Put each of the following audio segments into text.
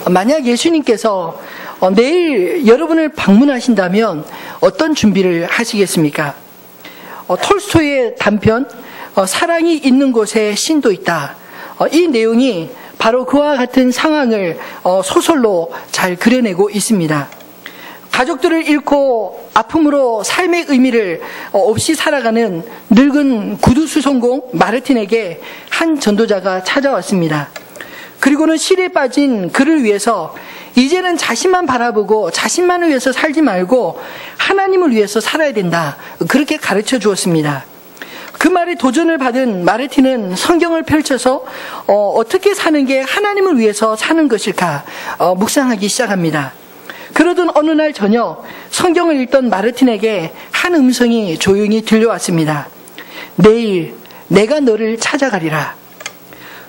만약 예수님께서 내일 여러분을 방문하신다면 어떤 준비를 하시겠습니까? 톨스토이의 단편 사랑이 있는 곳에 신도 있다. 이 내용이 바로 그와 같은 상황을 소설로 잘 그려내고 있습니다. 가족들을 잃고 아픔으로 삶의 의미를 없이 살아가는 늙은 구두수송공 마르틴에게 한 전도자가 찾아왔습니다. 그리고는 실에 빠진 그를 위해서 이제는 자신만 바라보고 자신만을 위해서 살지 말고 하나님을 위해서 살아야 된다. 그렇게 가르쳐 주었습니다. 그 말에 도전을 받은 마르틴은 성경을 펼쳐서 어떻게 사는 게 하나님을 위해서 사는 것일까 묵상하기 시작합니다. 그러던 어느 날 저녁 성경을 읽던 마르틴에게 한 음성이 조용히 들려왔습니다. 내일 내가 너를 찾아가리라.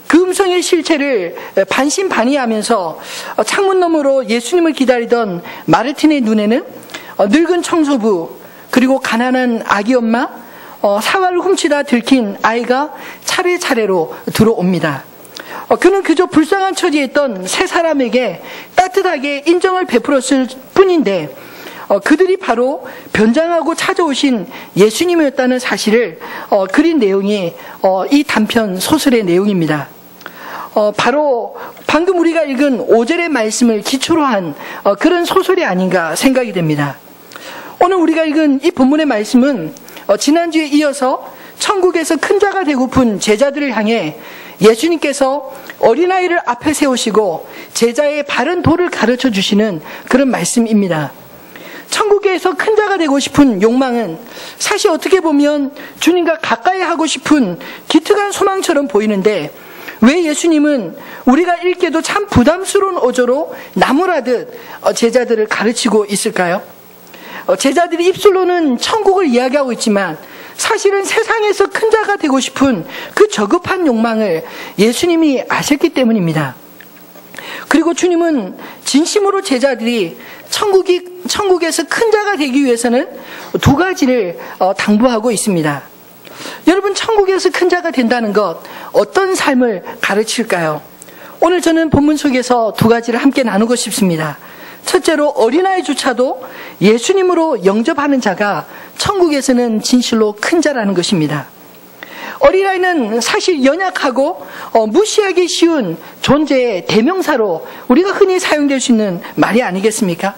그 음성의 실체를 반신반의하면서 창문 너머로 예수님을 기다리던 마르틴의 눈에는 늙은 청소부, 그리고 가난한 아기 엄마, 사과를 훔치다 들킨 아이가 차례차례로 들어옵니다. 그는 그저 불쌍한 처지에 있던 세 사람에게 따뜻하게 인정을 베풀었을 뿐인데 그들이 바로 변장하고 찾아오신 예수님이었다는 사실을 그린 내용이 이 단편 소설의 내용입니다. 바로 방금 우리가 읽은 5절의 말씀을 기초로 한 그런 소설이 아닌가 생각이 됩니다. 오늘 우리가 읽은 이 본문의 말씀은 지난주에 이어서 천국에서 큰 자가 되고픈 제자들을 향해 예수님께서 어린아이를 앞에 세우시고 제자의 바른 도를 가르쳐 주시는 그런 말씀입니다. 천국에서 큰 자가 되고 싶은 욕망은 사실 어떻게 보면 주님과 가까이 하고 싶은 기특한 소망처럼 보이는데 왜 예수님은 우리가 읽기에도 참 부담스러운 어조로 나무라듯 제자들을 가르치고 있을까요? 제자들이 입술로는 천국을 이야기하고 있지만 사실은 세상에서 큰 자가 되고 싶은 그 저급한 욕망을 예수님이 아셨기 때문입니다. 그리고 주님은 진심으로 제자들이 천국에서 큰 자가 되기 위해서는 두 가지를 당부하고 있습니다. 여러분, 천국에서 큰 자가 된다는 것, 어떤 삶을 가르칠까요? 오늘 저는 본문 속에서 두 가지를 함께 나누고 싶습니다. 첫째로 어린아이조차도 예수님으로 영접하는 자가 천국에서는 진실로 큰 자라는 것입니다. 어린아이는 사실 연약하고 무시하기 쉬운 존재의 대명사로 우리가 흔히 사용될 수 있는 말이 아니겠습니까?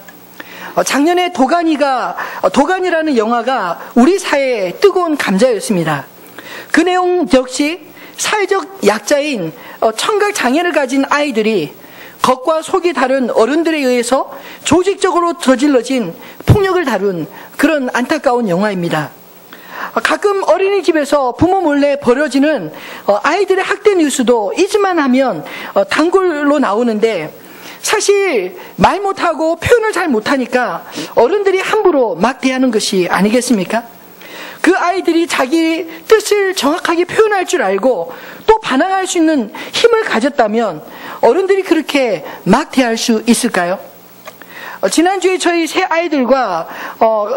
작년에 도가니라는 영화가 우리 사회의 뜨거운 감자였습니다. 그 내용 역시 사회적 약자인 청각 장애를 가진 아이들이 겉과 속이 다른 어른들에 의해서 조직적으로 저질러진 폭력을 다룬 그런 안타까운 영화입니다. 가끔 어린이집에서 부모 몰래 벌어지는 아이들의 학대 뉴스도 잊을만 하면 단골로 나오는데 사실 말 못하고 표현을 잘 못하니까 어른들이 함부로 막 대하는 것이 아니겠습니까? 그 아이들이 자기 뜻을 정확하게 표현할 줄 알고 또 반항할 수 있는 힘을 가졌다면 어른들이 그렇게 막 대할 수 있을까요? 지난주에 저희 세 아이들과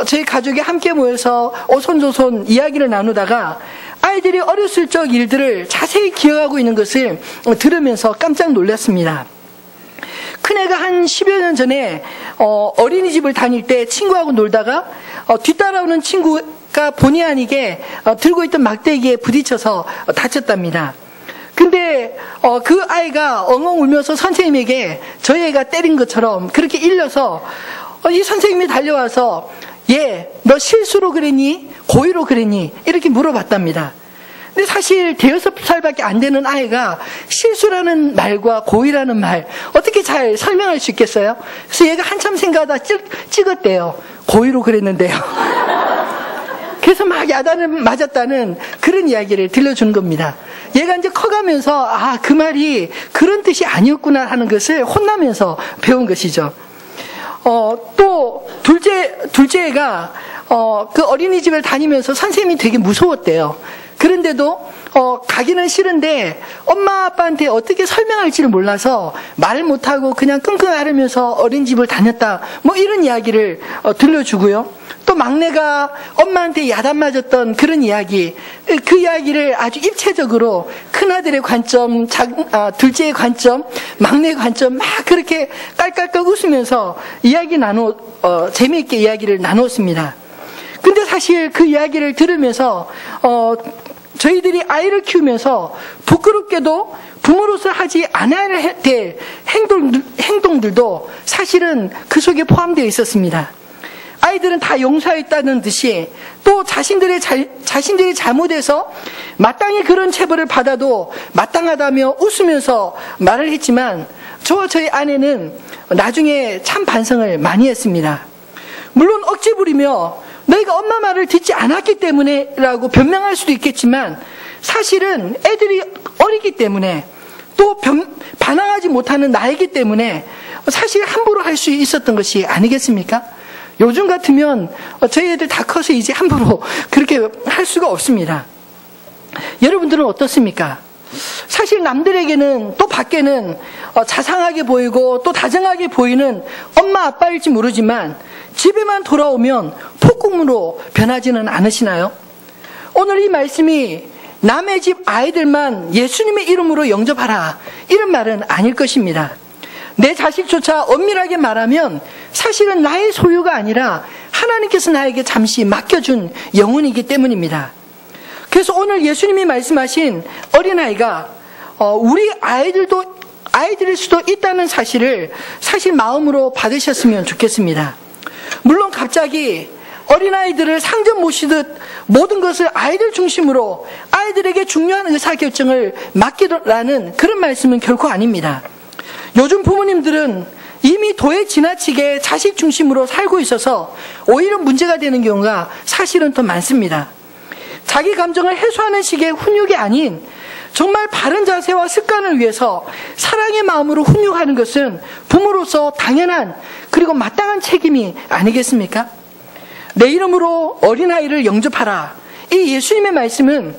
저희 가족이 함께 모여서 오손도손 이야기를 나누다가 아이들이 어렸을 적 일들을 자세히 기억하고 있는 것을 들으면서 깜짝 놀랐습니다. 큰애가 한 10여 년 전에 어린이집을 다닐 때 친구하고 놀다가 뒤따라오는 친구가 본의 아니게 들고 있던 막대기에 부딪혀서 다쳤답니다. 근데 그 아이가 엉엉 울면서 선생님에게 저희 애가 때린 것처럼 그렇게 일려서 이 선생님이 달려와서 얘, 너 실수로 그랬니? 고의로 그랬니? 이렇게 물어봤답니다. 근데 사실 5살밖에 안 되는 아이가 실수라는 말과 고의라는 말 어떻게 잘 설명할 수 있겠어요? 그래서 얘가 한참 생각하다 찍었대요. 고의로 그랬는데요. 그래서 막 야단을 맞았다는 그런 이야기를 들려주는 겁니다. 얘가 이제 커가면서 그 말이 그런 뜻이 아니었구나 하는 것을 혼나면서 배운 것이죠. 또 둘째 애가 그 어린이집을 다니면서 선생님이 되게 무서웠대요. 그런데도 가기는 싫은데 엄마 아빠한테 어떻게 설명할지를 몰라서 말을 못하고 그냥 끙끙 앓으면서 어린이집을 다녔다, 뭐 이런 이야기를 들려주고요. 또 또 막내가 엄마한테 야단 맞았던 그런 이야기, 그 이야기를 아주 입체적으로 큰아들의 관점, 둘째의 관점, 막내의 관점 막 그렇게 깔깔깔 웃으면서 재미있게 이야기를 나눴습니다. 근데 사실 그 이야기를 들으면서 저희들이 아이를 키우면서 부끄럽게도 부모로서 하지 않아야 될 행동들도 사실은 그 속에 포함되어 있었습니다. 아이들은 다 용서했다는 듯이 또 자신들이 잘못해서 마땅히 그런 체벌을 받아도 마땅하다며 웃으면서 말을 했지만 저와 저희 아내는 나중에 참 반성을 많이 했습니다. 물론 억지 부리며 너희가 엄마 말을 듣지 않았기 때문에 라고 변명할 수도 있겠지만 사실은 애들이 어리기 때문에 또 반항하지 못하는 나이기 때문에 사실 함부로 할 수 있었던 것이 아니겠습니까? 요즘 같으면 저희 애들 다 커서 이제 함부로 그렇게 할 수가 없습니다. 여러분들은 어떻습니까? 사실 남들에게는 또 밖에는 자상하게 보이고 또 다정하게 보이는 엄마 아빠일지 모르지만 집에만 돌아오면 폭군으로 변하지는 않으시나요? 오늘 이 말씀이 남의 집 아이들만 예수님의 이름으로 영접하라 이런 말은 아닐 것입니다. 내 자식조차 엄밀하게 말하면 사실은 나의 소유가 아니라 하나님께서 나에게 잠시 맡겨준 영혼이기 때문입니다. 그래서 오늘 예수님이 말씀하신 어린아이가 우리 아이들일 수도 있다는 사실을 사실 마음으로 받으셨으면 좋겠습니다. 물론 갑자기 어린아이들을 상점 모시듯 모든 것을 아이들 중심으로 아이들에게 중요한 의사결정을 맡기라는 그런 말씀은 결코 아닙니다. 요즘 부모님들은 이미 도에 지나치게 자식 중심으로 살고 있어서 오히려 문제가 되는 경우가 사실은 더 많습니다. 자기 감정을 해소하는 식의 훈육이 아닌 정말 바른 자세와 습관을 위해서 사랑의 마음으로 훈육하는 것은 부모로서 당연한 그리고 마땅한 책임이 아니겠습니까? 내 이름으로 어린아이를 영접하라. 이 예수님의 말씀은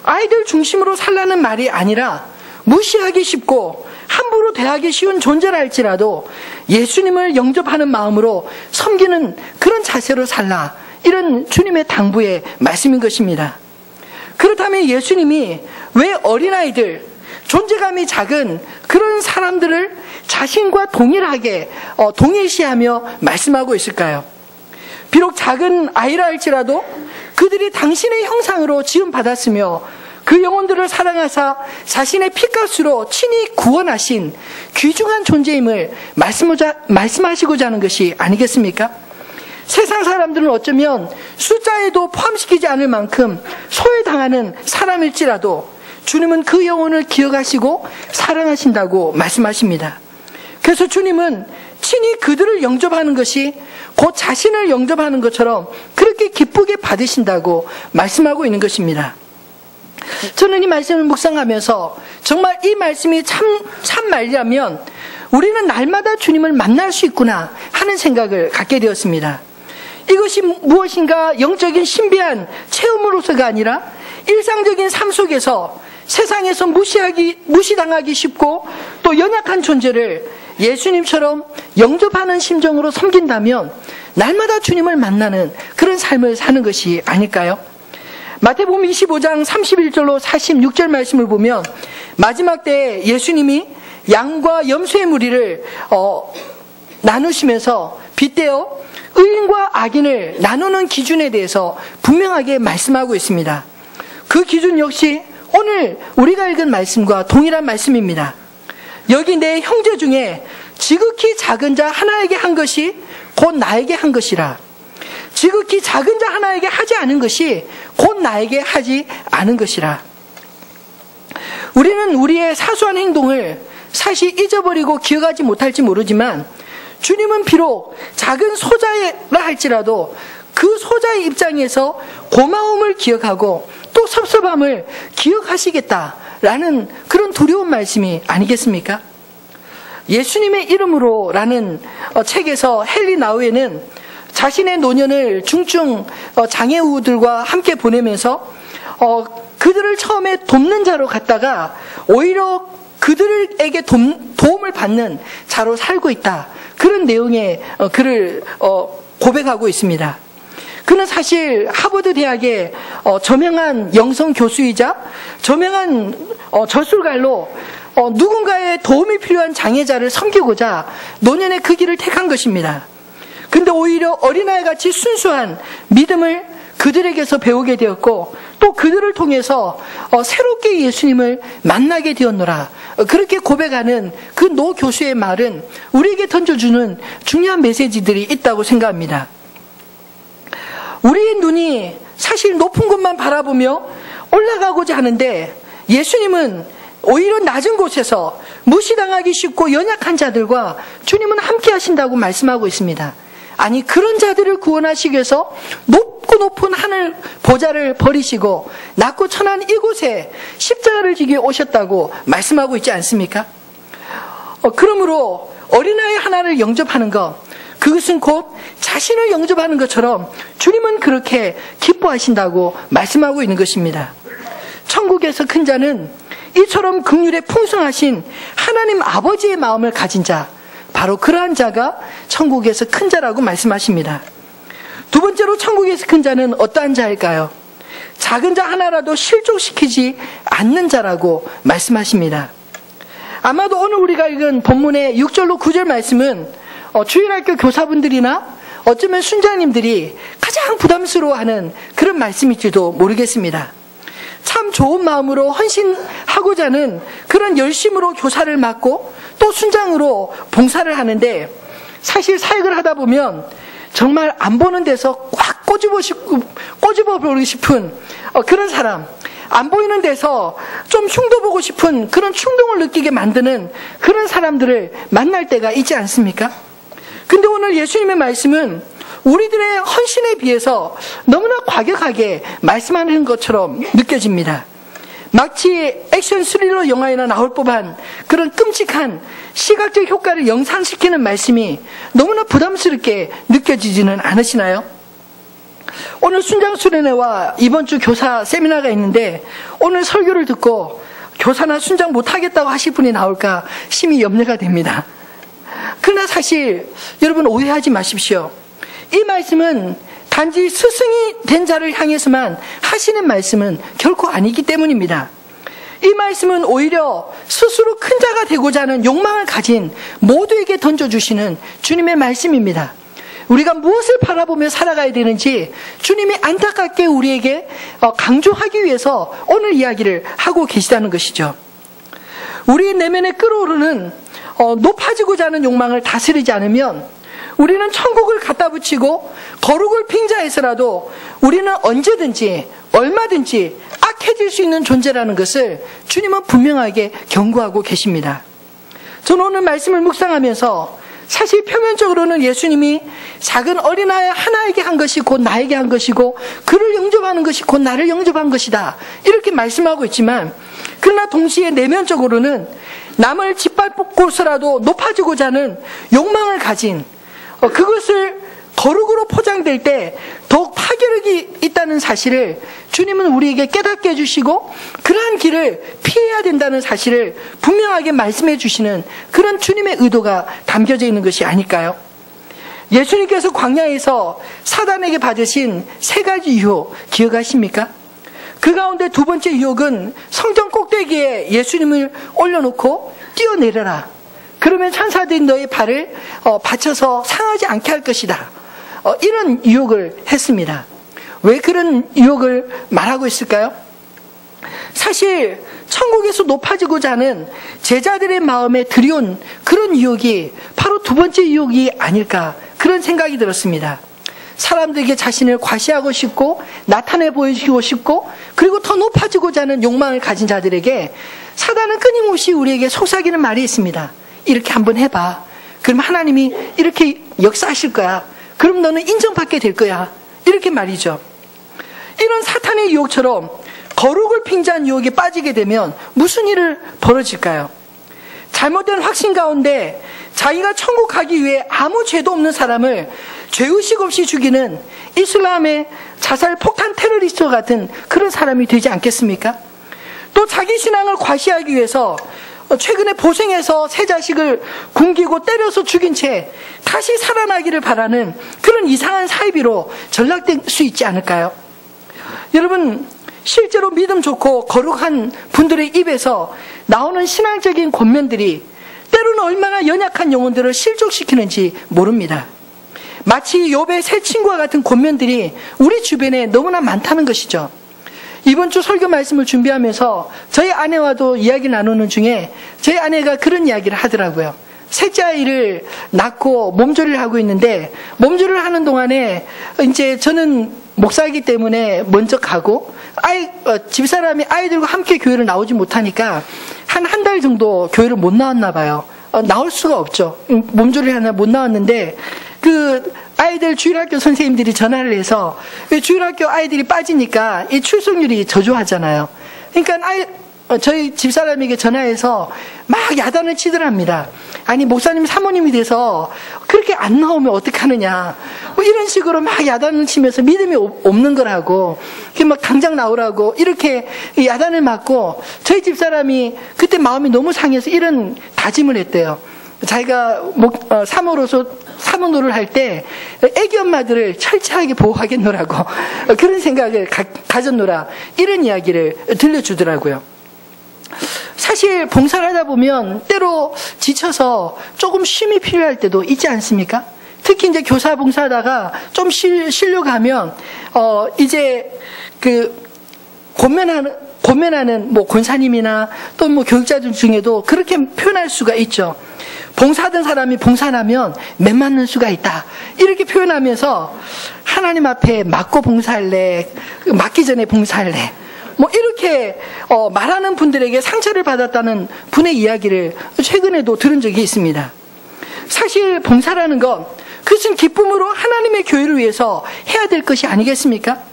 아이들 중심으로 살라는 말이 아니라 무시하기 쉽고 함부로 대하기 쉬운 존재라 할지라도 예수님을 영접하는 마음으로 섬기는 그런 자세로 살라. 이런 주님의 당부의 말씀인 것입니다. 그렇다면 예수님이 왜 어린아이들, 존재감이 작은 그런 사람들을 자신과 동일하게 동일시하며 말씀하고 있을까요? 비록 작은 아이라 할지라도 그들이 당신의 형상으로 지음받았으며 그 영혼들을 사랑하사 자신의 피값으로 친히 구원하신 귀중한 존재임을 말씀하시고자 하는 것이 아니겠습니까? 세상 사람들은 어쩌면 숫자에도 포함시키지 않을 만큼 소외당하는 사람일지라도 주님은 그 영혼을 기억하시고 사랑하신다고 말씀하십니다. 그래서 주님은 친히 그들을 영접하는 것이 곧 자신을 영접하는 것처럼 그렇게 기쁘게 받으신다고 말씀하고 있는 것입니다. 저는 이 말씀을 묵상하면서 정말 이 말씀이 참 말이라면 우리는 날마다 주님을 만날 수 있구나 하는 생각을 갖게 되었습니다. 이것이 무엇인가 영적인 신비한 체험으로서가 아니라 일상적인 삶 속에서 세상에서 무시당하기 쉽고 또 연약한 존재를 예수님처럼 영접하는 심정으로 섬긴다면 날마다 주님을 만나는 그런 삶을 사는 것이 아닐까요? 마태복음 25장 31절로 46절 말씀을 보면 마지막 때에 예수님이 양과 염소의 무리를 나누시면서 빗대어 의인과 악인을 나누는 기준에 대해서 분명하게 말씀하고 있습니다. 그 기준 역시 오늘 우리가 읽은 말씀과 동일한 말씀입니다. 여기 내 형제 중에 지극히 작은 자 하나에게 한 것이 곧 나에게 한 것이라. 지극히 작은 자 하나에게 하지 않은 것이 곧 나에게 하지 않은 것이라. 우리는 우리의 사소한 행동을 사실 잊어버리고 기억하지 못할지 모르지만 주님은 비록 작은 소자라 할지라도 그 소자의 입장에서 고마움을 기억하고 또 섭섭함을 기억하시겠다라는 그런 두려운 말씀이 아니겠습니까? 예수님의 이름으로라는 책에서 헨리 나우에는 자신의 노년을 중증 장애우들과 함께 보내면서 그들을 처음에 돕는 자로 갔다가 오히려 그들에게 도움을 받는 자로 살고 있다. 그런 내용의 글을 고백하고 있습니다. 그는 사실 하버드 대학의 저명한 영성 교수이자 저명한 저술가로 누군가의 도움이 필요한 장애자를 섬기고자 노년의 그 길을 택한 것입니다. 근데 오히려 어린아이같이 순수한 믿음을 그들에게서 배우게 되었고 또 그들을 통해서 새롭게 예수님을 만나게 되었노라. 그렇게 고백하는 그 노 교수의 말은 우리에게 던져주는 중요한 메시지들이 있다고 생각합니다. 우리의 눈이 사실 높은 곳만 바라보며 올라가고자 하는데 예수님은 오히려 낮은 곳에서 무시당하기 쉽고 연약한 자들과 주님은 함께 하신다고 말씀하고 있습니다. 아니, 그런 자들을 구원하시기 위해서 높고 높은 하늘 보좌를 버리시고 낮고 천한 이곳에 십자가를 지기 오셨다고 말씀하고 있지 않습니까? 그러므로 어린아이 하나를 영접하는 것, 그것은 곧 자신을 영접하는 것처럼 주님은 그렇게 기뻐하신다고 말씀하고 있는 것입니다. 천국에서 큰 자는 이처럼 긍휼에 풍성하신 하나님 아버지의 마음을 가진 자, 바로 그러한 자가 천국에서 큰 자라고 말씀하십니다. 두 번째로 천국에서 큰 자는 어떠한 자일까요? 작은 자 하나라도 실족시키지 않는 자라고 말씀하십니다. 아마도 오늘 우리가 읽은 본문의 6절로 9절 말씀은 주일학교 교사분들이나 어쩌면 순장님들이 가장 부담스러워하는 그런 말씀일지도 모르겠습니다. 참 좋은 마음으로 헌신하고자 하는 그런 열심으로 교사를 맡고 또 순장으로 봉사를 하는데 사실 사역을 하다 보면 정말 안 보는 데서 꽉 꼬집어 보고 싶은 그런 사람, 안 보이는 데서 좀 흉도 보고 싶은 그런 충동을 느끼게 만드는 그런 사람들을 만날 때가 있지 않습니까? 근데 오늘 예수님의 말씀은 우리들의 헌신에 비해서 너무나 과격하게 말씀하는 것처럼 느껴집니다. 마치 액션 스릴러 영화에나 나올 법한 그런 끔찍한 시각적 효과를 연상시키는 말씀이 너무나 부담스럽게 느껴지지는 않으시나요? 오늘 순장 수련회와 이번 주 교사 세미나가 있는데 오늘 설교를 듣고 교사나 순장 못하겠다고 하실 분이 나올까 심히 염려가 됩니다. 그러나 사실 여러분 오해하지 마십시오. 이 말씀은 단지 스승이 된 자를 향해서만 하시는 말씀은 결코 아니기 때문입니다. 이 말씀은 오히려 스스로 큰 자가 되고자 하는 욕망을 가진 모두에게 던져주시는 주님의 말씀입니다. 우리가 무엇을 바라보며 살아가야 되는지 주님이 안타깝게 우리에게 강조하기 위해서 오늘 이야기를 하고 계시다는 것이죠. 우리 내면에 끓어오르는 높아지고자 하는 욕망을 다스리지 않으면 우리는 천국을 갖다 붙이고 거룩을 빙자해서라도 우리는 언제든지 얼마든지 악해질 수 있는 존재라는 것을 주님은 분명하게 경고하고 계십니다. 저는 오늘 말씀을 묵상하면서 사실 표면적으로는 예수님이 작은 어린아이 하나에게 한 것이 곧 나에게 한 것이고 그를 영접하는 것이 곧 나를 영접한 것이다 이렇게 말씀하고 있지만 그러나 동시에 내면적으로는 남을 짓밟고서라도 높아지고자 하는 욕망을 가진 그것을 거룩으로 포장될 때 더욱 파괴력이 있다는 사실을 주님은 우리에게 깨닫게 해주시고 그러한 길을 피해야 된다는 사실을 분명하게 말씀해 주시는 그런 주님의 의도가 담겨져 있는 것이 아닐까요? 예수님께서 광야에서 사단에게 받으신 3가지 유혹 기억하십니까? 그 가운데 두 번째 유혹은 성전 꼭대기에 예수님을 올려놓고 뛰어내려라. 그러면 천사들이 너의 발을 받쳐서 상하지 않게 할 것이다. 이런 유혹을 했습니다. 왜 그런 유혹을 말하고 있을까요? 사실 천국에서 높아지고자 하는 제자들의 마음에 들여온 그런 유혹이 바로 두 번째 유혹이 아닐까 그런 생각이 들었습니다. 사람들에게 자신을 과시하고 싶고 나타내 보이고 싶고 그리고 더 높아지고자 하는 욕망을 가진 자들에게 사단은 끊임없이 우리에게 속삭이는 말이 있습니다. 이렇게 한번 해봐. 그럼 하나님이 이렇게 역사하실 거야. 그럼 너는 인정받게 될 거야. 이렇게 말이죠. 이런 사탄의 유혹처럼 거룩을 빙자한 유혹에 빠지게 되면 무슨 일을 벌어질까요? 잘못된 확신 가운데 자기가 천국 가기 위해 아무 죄도 없는 사람을 죄의식 없이 죽이는 이슬람의 자살 폭탄 테러리스트 같은 그런 사람이 되지 않겠습니까? 또 자기 신앙을 과시하기 위해서 최근에 보생해서 새 자식을 굶기고 때려서 죽인 채 다시 살아나기를 바라는 그런 이상한 사이비로 전락될 수 있지 않을까요? 여러분, 실제로 믿음 좋고 거룩한 분들의 입에서 나오는 신앙적인 권면들이 때로는 얼마나 연약한 영혼들을 실족시키는지 모릅니다. 마치 욥의 세 친구와 같은 권면들이 우리 주변에 너무나 많다는 것이죠. 이번 주 설교 말씀을 준비하면서 저희 아내와도 이야기 나누는 중에 저희 아내가 그런 이야기를 하더라고요. 셋째 아이를 낳고 몸조리를 하고 있는데, 몸조리를 하는 동안에 이제 저는 목사이기 때문에 먼저 가고 집사람이 아이들과 함께 교회를 나오지 못하니까 한 달 정도 교회를 못 나왔나 봐요. 나올 수가 없죠. 몸조리를 하나 못 나왔는데, 그 아이들 주일학교 선생님들이 전화를 해서 주일학교 아이들이 빠지니까 이 출석률이 저조하잖아요. 그러니까 저희 집사람에게 전화해서 막 야단을 치더랍니다. 아니, 목사님 사모님이 돼서 그렇게 안 나오면 어떡하느냐, 뭐 이런 식으로 막 야단을 치면서 믿음이 없는 거라고, 막 당장 나오라고 이렇게 야단을 맞고, 저희 집사람이 그때 마음이 너무 상해서 이런 다짐을 했대요. 자기가 사모노를 할 때 애기 엄마들을 철저하게 보호하겠노라고 그런 생각을 가졌노라, 이런 이야기를 들려주더라고요. 사실 봉사를 하다 보면 때로 지쳐서 조금 쉼이 필요할 때도 있지 않습니까? 특히 이제 교사 봉사하다가 좀 쉬려고 하면 이제 그 권면하는 뭐 권사님이나 또 뭐 교육자들 중에도 그렇게 표현할 수가 있죠. 봉사하던 사람이 봉사하면 매 맞는 수가 있다, 이렇게 표현하면서 하나님 앞에 맞고 봉사할래, 맞기 전에 봉사할래, 뭐 이렇게 말하는 분들에게 상처를 받았다는 분의 이야기를 최근에도 들은 적이 있습니다. 사실 봉사라는 건 그것은 기쁨으로 하나님의 교회를 위해서 해야 될 것이 아니겠습니까?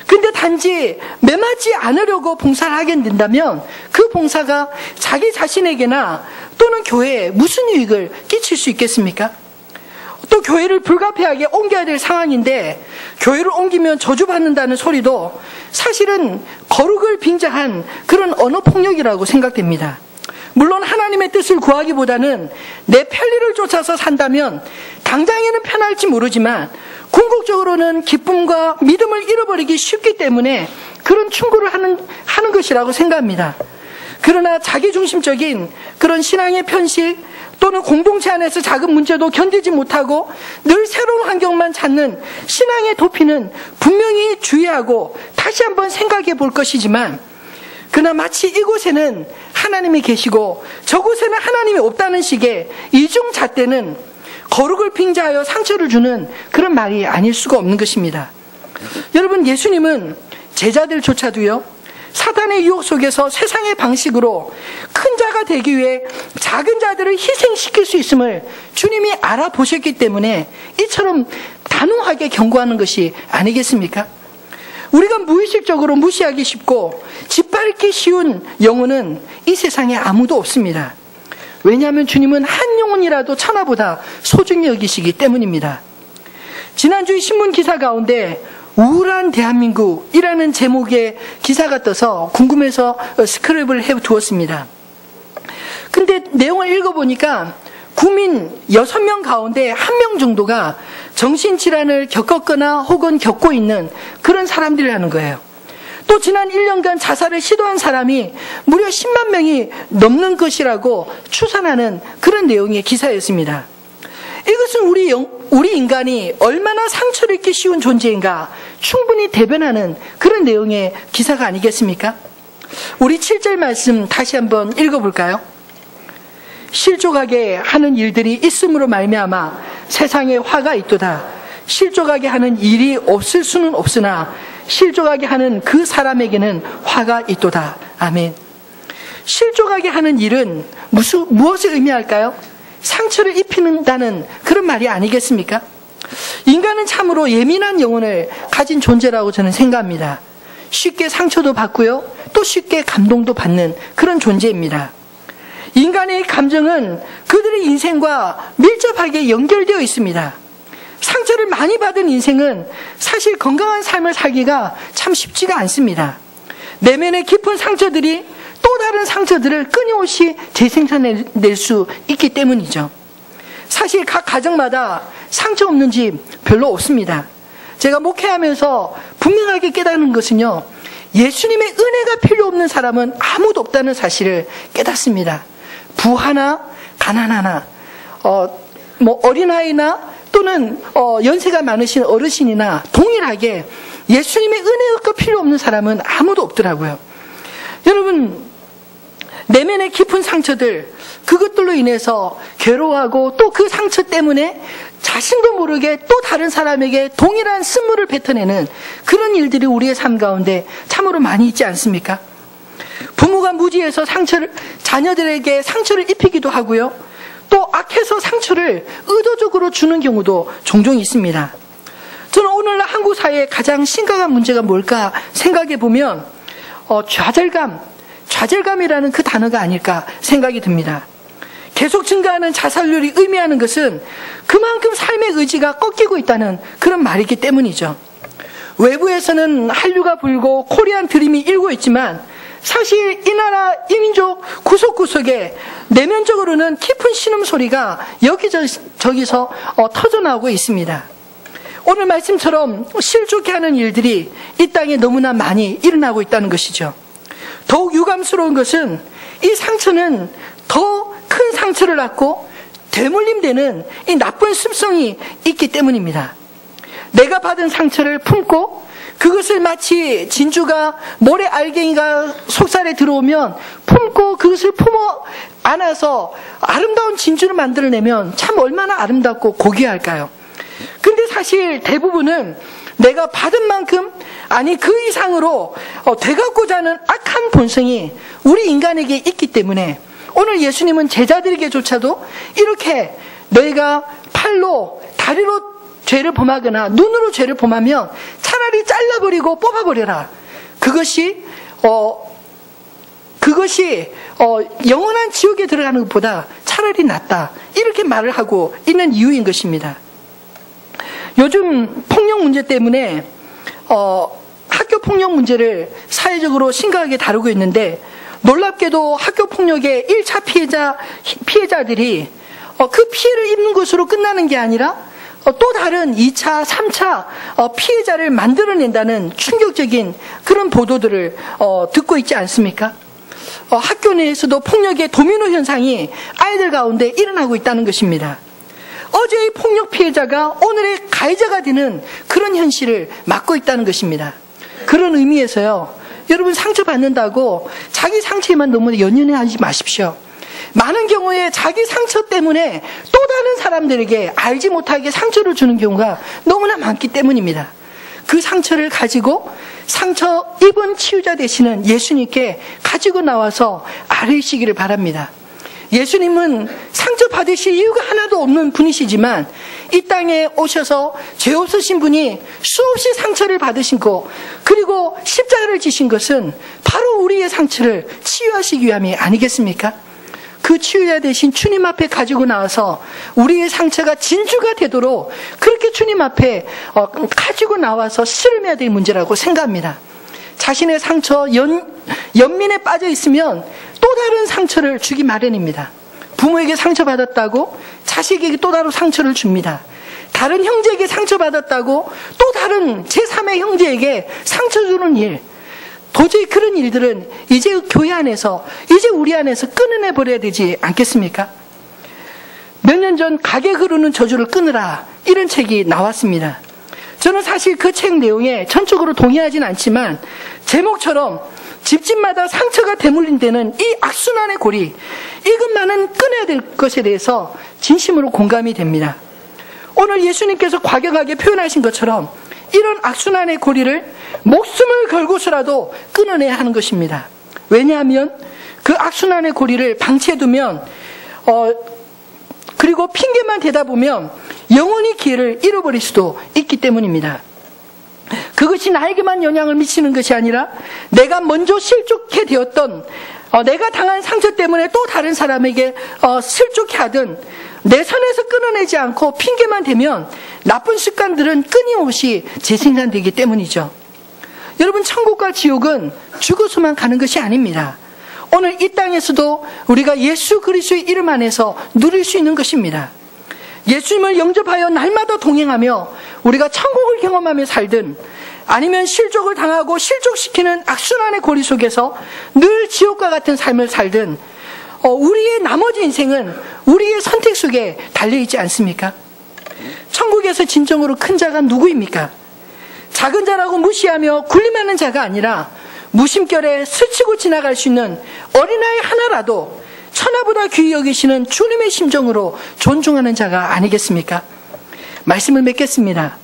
근데 단지 매맞지 않으려고 봉사를 하게 된다면 그 봉사가 자기 자신에게나 또는 교회에 무슨 유익을 끼칠 수 있겠습니까? 또 교회를 불가피하게 옮겨야 될 상황인데 교회를 옮기면 저주받는다는 소리도 사실은 거룩을 빙자한 그런 언어폭력이라고 생각됩니다. 물론 하나님의 뜻을 구하기보다는 내 편리를 쫓아서 산다면 당장에는 편할지 모르지만 궁극적으로는 기쁨과 믿음을 잃어버리기 쉽기 때문에 그런 충고를 하는 것이라고 생각합니다. 그러나 자기중심적인 그런 신앙의 편식 또는 공동체 안에서 작은 문제도 견디지 못하고 늘 새로운 환경만 찾는 신앙의 도피는 분명히 주의하고 다시 한번 생각해 볼 것이지만, 그러나 마치 이곳에는 하나님이 계시고 저곳에는 하나님이 없다는 식의 이중잣대는 거룩을 빙자하여 상처를 주는 그런 말이 아닐 수가 없는 것입니다. 여러분, 예수님은 제자들조차도요, 사탄의 유혹 속에서 세상의 방식으로 큰 자가 되기 위해 작은 자들을 희생시킬 수 있음을 주님이 알아보셨기 때문에 이처럼 단호하게 경고하는 것이 아니겠습니까? 우리가 무의식적으로 무시하기 쉽고 짓밟기 쉬운 영혼은 이 세상에 아무도 없습니다. 왜냐하면 주님은 한 영혼이라도 천하보다 소중히 여기시기 때문입니다. 지난주에 신문 기사 가운데 우울한 대한민국이라는 제목의 기사가 떠서 궁금해서 스크랩을 해두었습니다. 근데 내용을 읽어보니까 국민 6명 가운데 1명 정도가 정신질환을 겪었거나 혹은 겪고 있는 그런 사람들이라는 거예요. 또 지난 1년간 자살을 시도한 사람이 무려 10만 명이 넘는 것이라고 추산하는 그런 내용의 기사였습니다. 이것은 우리 인간이 얼마나 상처를 입기 쉬운 존재인가 충분히 대변하는 그런 내용의 기사가 아니겠습니까? 우리 7절 말씀 다시 한번 읽어볼까요? 실족하게 하는 일들이 있음으로 말미암아 세상에 화가 있도다. 실족하게 하는 일이 없을 수는 없으나 실족하게 하는 그 사람에게는 화가 있도다. 아멘. 실족하게 하는 일은 무엇을 의미할까요? 상처를 입힌다는 그런 말이 아니겠습니까? 인간은 참으로 예민한 영혼을 가진 존재라고 저는 생각합니다. 쉽게 상처도 받고요, 또 쉽게 감동도 받는 그런 존재입니다. 인간의 감정은 그들의 인생과 밀접하게 연결되어 있습니다. 상처를 많이 받은 인생은 사실 건강한 삶을 살기가 참 쉽지가 않습니다. 내면의 깊은 상처들이 다른 상처들을 끊임없이 재생산해낼 수 있기 때문이죠. 사실 각 가정마다 상처 없는 집 별로 없습니다. 제가 목회하면서 분명하게 깨닫는 것은요, 예수님의 은혜가 필요 없는 사람은 아무도 없다는 사실을 깨닫습니다. 부하나 가난하나 어린아이나 또는 연세가 많으신 어르신이나 동일하게 예수님의 은혜가 필요 없는 사람은 아무도 없더라고요. 여러분, 내면의 깊은 상처들, 그것들로 인해서 괴로워하고 또 그 상처 때문에 자신도 모르게 또 다른 사람에게 동일한 쓴물을 뱉어내는 그런 일들이 우리의 삶 가운데 참으로 많이 있지 않습니까? 부모가 무지해서 자녀들에게 상처를 입히기도 하고요. 또 악해서 상처를 의도적으로 주는 경우도 종종 있습니다. 저는 오늘날 한국 사회의 가장 심각한 문제가 뭘까 생각해 보면 좌절감이라는 그 단어가 아닐까 생각이 듭니다. 계속 증가하는 자살률이 의미하는 것은 그만큼 삶의 의지가 꺾이고 있다는 그런 말이기 때문이죠. 외부에서는 한류가 불고 코리안 드림이 일고 있지만 사실 이 나라 이민족 구석구석에 내면적으로는 깊은 신음소리가 여기저기서 터져나오고 있습니다. 오늘 말씀처럼 실족해하는 일들이 이 땅에 너무나 많이 일어나고 있다는 것이죠. 더욱 유감스러운 것은 이 상처는 더 큰 상처를 낳고 되물림되는 이 나쁜 습성이 있기 때문입니다. 내가 받은 상처를 품고 그것을 마치 진주가 모래 알갱이가 속살에 들어오면 품고 그것을 품어 안아서 아름다운 진주를 만들어내면 참 얼마나 아름답고 고귀할까요? 근데 사실 대부분은 내가 받은 만큼 아니 그 이상으로 돼갖고자 하는 악한 본성이 우리 인간에게 있기 때문에 오늘 예수님은 제자들에게조차도 이렇게 너희가 팔로 다리로 죄를 범하거나 눈으로 죄를 범하면 차라리 잘라버리고 뽑아버려라. 그것이 영원한 지옥에 들어가는 것보다 차라리 낫다. 이렇게 말을 하고 있는 이유인 것입니다. 요즘 폭력 문제 때문에 학교 폭력 문제를 사회적으로 심각하게 다루고 있는데 놀랍게도 학교 폭력의 1차 피해자들이 그 피해를 입는 것으로 끝나는 게 아니라 또 다른 2차, 3차 피해자를 만들어낸다는 충격적인 그런 보도들을 듣고 있지 않습니까? 학교 내에서도 폭력의 도미노 현상이 아이들 가운데 일어나고 있다는 것입니다. 어제의 폭력 피해자가 오늘의 가해자가 되는 그런 현실을 맞고 있다는 것입니다. 그런 의미에서요, 여러분 상처받는다고 자기 상처에만 너무 연연해하지 마십시오. 많은 경우에 자기 상처 때문에 또 다른 사람들에게 알지 못하게 상처를 주는 경우가 너무나 많기 때문입니다. 그 상처를 가지고 상처 입은 치유자 되시는 예수님께 가지고 나와서 아뢰시기를 바랍니다. 예수님은 상처 받으실 이유가 하나도 없는 분이시지만 이 땅에 오셔서 죄 없으신 분이 수없이 상처를 받으신 것, 그리고 십자가를 지신 것은 바로 우리의 상처를 치유하시기 위함이 아니겠습니까? 그 치유자 되신 주님 앞에 가지고 나와서 우리의 상처가 진주가 되도록 그렇게 주님 앞에 가지고 나와서 씨름해야 될 문제라고 생각합니다. 자신의 상처, 연민에 빠져 있으면 또 다른 상처를 주기 마련입니다. 부모에게 상처받았다고 자식에게 또 다른 상처를 줍니다. 다른 형제에게 상처받았다고 또 다른 제3의 형제에게 상처 주는 일, 도저히 그런 일들은 이제 교회 안에서, 이제 우리 안에서 끊어내버려야 되지 않겠습니까? 몇 년 전 가게 흐르는 저주를 끊으라, 이런 책이 나왔습니다. 저는 사실 그 책 내용에 전적으로 동의하진 않지만 제목처럼 집집마다 상처가 대물림되는 이 악순환의 고리, 이것만은 끊어야 될 것에 대해서 진심으로 공감이 됩니다. 오늘 예수님께서 과격하게 표현하신 것처럼 이런 악순환의 고리를 목숨을 걸고서라도 끊어내야 하는 것입니다. 왜냐하면 그 악순환의 고리를 방치해두면 그리고 핑계만 대다 보면 영원히 기회를 잃어버릴 수도 있기 때문입니다. 그것이 나에게만 영향을 미치는 것이 아니라 내가 먼저 실족해 되었던, 내가 당한 상처 때문에 또 다른 사람에게 실족해 하든 내 선에서 끊어내지 않고 핑계만 대면 나쁜 습관들은 끊임없이 재생산되기 때문이죠. 여러분, 천국과 지옥은 죽어서만 가는 것이 아닙니다. 오늘 이 땅에서도 우리가 예수 그리스도의 이름 안에서 누릴 수 있는 것입니다. 예수님을 영접하여 날마다 동행하며 우리가 천국을 경험하며 살든 아니면 실족을 당하고 실족시키는 악순환의 고리 속에서 늘 지옥과 같은 삶을 살든 우리의 나머지 인생은 우리의 선택 속에 달려있지 않습니까? 천국에서 진정으로 큰 자가 누구입니까? 작은 자라고 무시하며 군림하는 자가 아니라 무심결에 스치고 지나갈 수 있는 어린아이 하나라도 천하보다 귀히 여기시는 주님의 심정으로 존중하는 자가 아니겠습니까? 말씀을 맺겠습니다.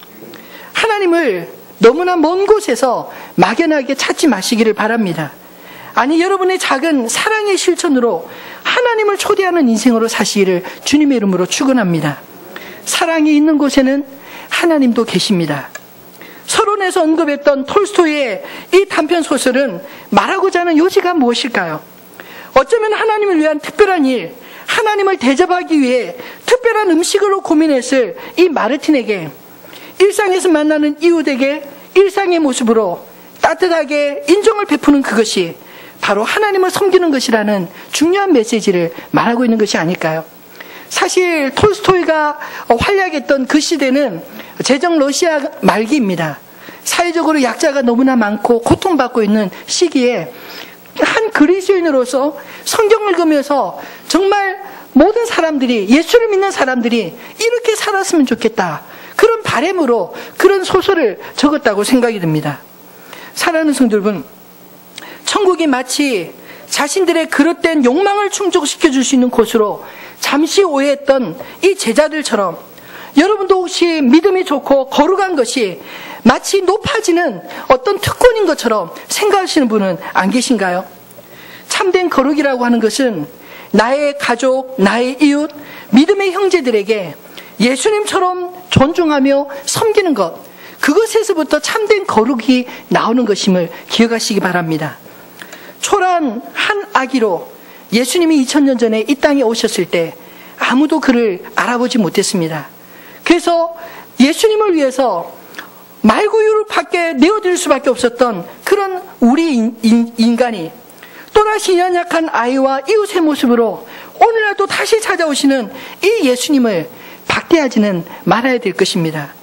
하나님을 너무나 먼 곳에서 막연하게 찾지 마시기를 바랍니다. 아니, 여러분의 작은 사랑의 실천으로 하나님을 초대하는 인생으로 사시기를 주님의 이름으로 축원합니다. 사랑이 있는 곳에는 하나님도 계십니다. 서론에서 언급했던 톨스토이의 이 단편 소설은 말하고자 하는 요지가 무엇일까요? 어쩌면 하나님을 위한 특별한 일, 하나님을 대접하기 위해 특별한 음식으로 고민했을 이 마르틴에게 일상에서 만나는 이웃에게 일상의 모습으로 따뜻하게 인정을 베푸는 그것이 바로 하나님을 섬기는 것이라는 중요한 메시지를 말하고 있는 것이 아닐까요? 사실 톨스토이가 활약했던 그 시대는 제정 러시아 말기입니다. 사회적으로 약자가 너무나 많고 고통받고 있는 시기에 한 그리스도인으로서 성경을 읽으면서 정말 모든 사람들이, 예수를 믿는 사람들이 이렇게 살았으면 좋겠다, 그런 바람으로 그런 소설을 적었다고 생각이 듭니다. 사랑하는 성도 여러분, 천국이 마치 자신들의 그릇된 욕망을 충족시켜 줄 수 있는 곳으로 잠시 오해했던 이 제자들처럼 여러분도 혹시 믿음이 좋고 거룩한 것이 마치 높아지는 어떤 특권인 것처럼 생각하시는 분은 안 계신가요? 참된 거룩이라고 하는 것은 나의 가족, 나의 이웃, 믿음의 형제들에게 예수님처럼 존중하며 섬기는 것, 그것에서부터 참된 거룩이 나오는 것임을 기억하시기 바랍니다. 초라한 한 아기로 예수님이 2000년 전에 이 땅에 오셨을 때 아무도 그를 알아보지 못했습니다. 그래서 예수님을 위해서 말구유를 밖에 내어드릴 수밖에 없었던 그런 우리 인간이 또다시 연약한 아이와 이웃의 모습으로 오늘날도 다시 찾아오시는 이 예수님을 박대하지는 말아야 될 것입니다.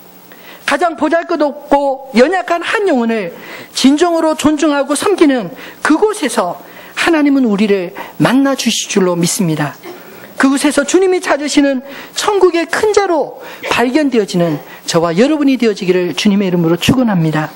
가장 보잘것없고 연약한 한 영혼을 진정으로 존중하고 섬기는 그곳에서 하나님은 우리를 만나 주실 줄로 믿습니다. 그곳에서 주님이 찾으시는 천국의 큰 자로 발견되어지는 저와 여러분이 되어지기를 주님의 이름으로 축원합니다.